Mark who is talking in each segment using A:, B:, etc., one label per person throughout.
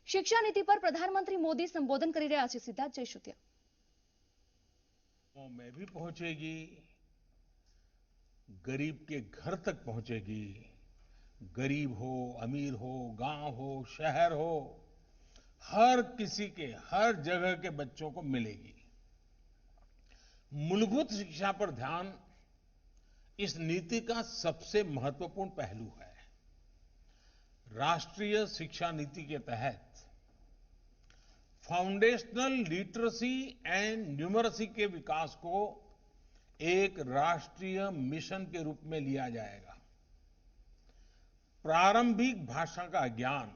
A: શિક્ષા નીતિ પર પ્રધાનમંત્રી મોદી સંબોધન કરી રહ્યા છે। સિદ્ધાર્થ જયસુતિયા
B: में भी पहुंचेगी, गरीब के घर तक पहुंचेगी। गरीब हो, अमीर हो, गांव हो, शहर हो, हर किसी के, हर जगह के बच्चों को मिलेगी। मूलभूत शिक्षा पर ध्यान इस नीति का सबसे महत्वपूर्ण पहलू है। राष्ट्रीय शिक्षा नीति के तहत फाउंडेशनल लिटरेसी एंड न्यूमरेसी के विकास को एक राष्ट्रीय मिशन के रूप में लिया जाएगा। प्रारंभिक भाषा का ज्ञान,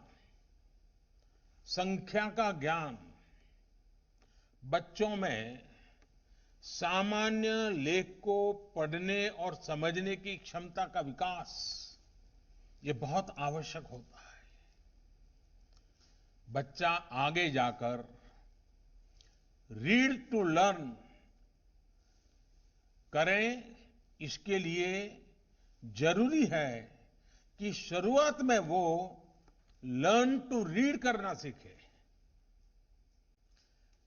B: संख्या का ज्ञान, बच्चों में सामान्य लेख को पढ़ने और समझने की क्षमता का विकास, ये बहुत आवश्यक होता है। बच्चा आगे जाकर रीड टू लर्न करें, इसके लिए जरूरी है कि शुरुआत में वो लर्न टू रीड करना सीखे।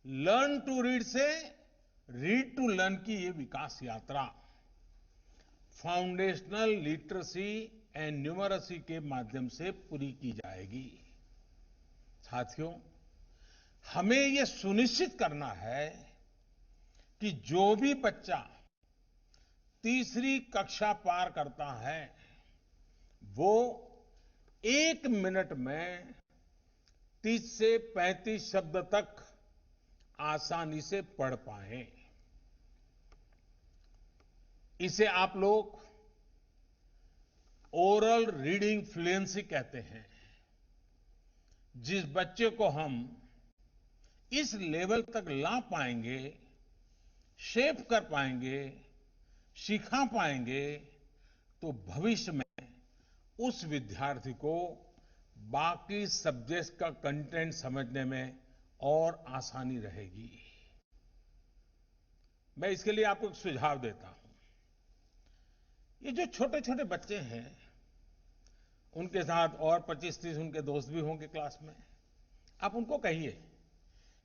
B: लर्न टू रीड से रीड टू लर्न की ये विकास यात्रा फाउंडेशनल लिटरेसी एंड न्यूमरेसी के माध्यम से पूरी की जाएगी। साथियों, हमें यह सुनिश्चित करना है कि जो भी बच्चा तीसरी कक्षा पार करता है वो 1 मिनट में 30 से 35 शब्द तक आसानी से पढ़ पाए। इसे आप लोग ओरल रीडिंग फ्लुएंसी कहते हैं। जिस बच्चे को हम इस लेवल तक ला पाएंगे, शेप कर पाएंगे, सिखा पाएंगे, तो भविष्य में उस विद्यार्थी को बाकी सब्जेक्ट्स का कंटेंट समझने में और आसानी रहेगी। मैं इसके लिए आपको एक सुझाव देता हूं। ये जो छोटे छोटे बच्चे हैं, उनके साथ और 25-30 उनके दोस्त भी होंगे क्लास में। आप उनको कहिए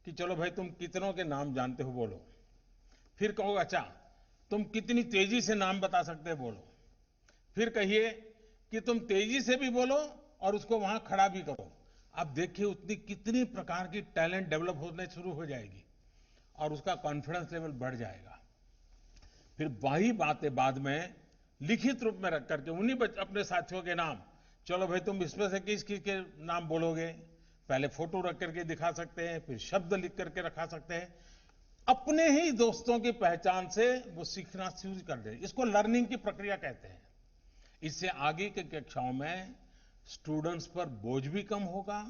B: कि चलो भाई, तुम कितनों के नाम जानते हो बोलो। फिर कहो, अच्छा तुम कितनी तेजी से नाम बता सकते हो बोलो। फिर कहिए कि तुम तेजी से भी बोलो और उसको वहां खड़ा भी करो। आप देखिए उतनी कितनी प्रकार की टैलेंट डेवलप होने शुरू हो जाएगी और उसका कॉन्फिडेंस लेवल बढ़ जाएगा। फिर वही बातें बाद में लिखित रूप में रख करके उन्हीं अपने साथियों के नाम, चलो भाई तुम इसमें से किस किस के नाम बोलोगे, पहले फोटो रख करके दिखा सकते हैं, फिर शब्द लिख करके रखा सकते हैं। अपने ही दोस्तों की पहचान से वो सीखना शुरू कर दे। इसको लर्निंग की प्रक्रिया कहते हैं। इससे आगे की कक्षाओं में स्टूडेंट्स पर बोझ भी कम होगा,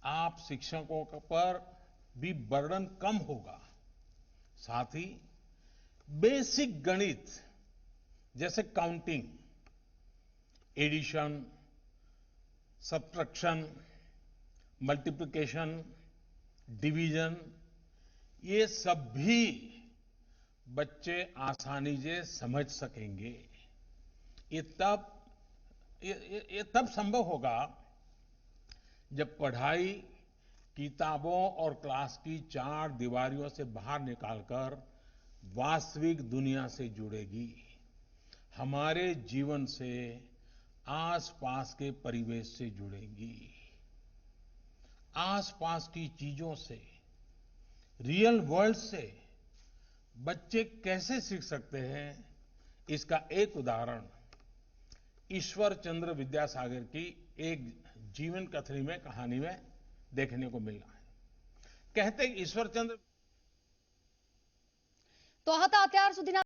B: आप शिक्षकों पर भी बर्डन कम होगा। साथ ही बेसिक गणित जैसे counting, addition, subtraction, multiplication, division, ये सब भी बच्चे आसानी से समझ सकेंगे। ये तब संभव होगा जब पढ़ाई किताबों और क्लास की 4 दीवारियों से बाहर निकालकर वास्तविक दुनिया से जुड़ेगी, हमारे जीवन से, आसपास के परिवेश से जुड़ेंगी। आसपास की चीजों से, रियल वर्ल्ड से बच्चे कैसे सीख सकते हैं, इसका एक उदाहरण ईश्वर चंद्र विद्यासागर की एक जीवन कथनी में, कहानी में देखने को मिल रहा है। कहते ईश्वर चंद्र
A: तो હતા અત્યાર સુધીના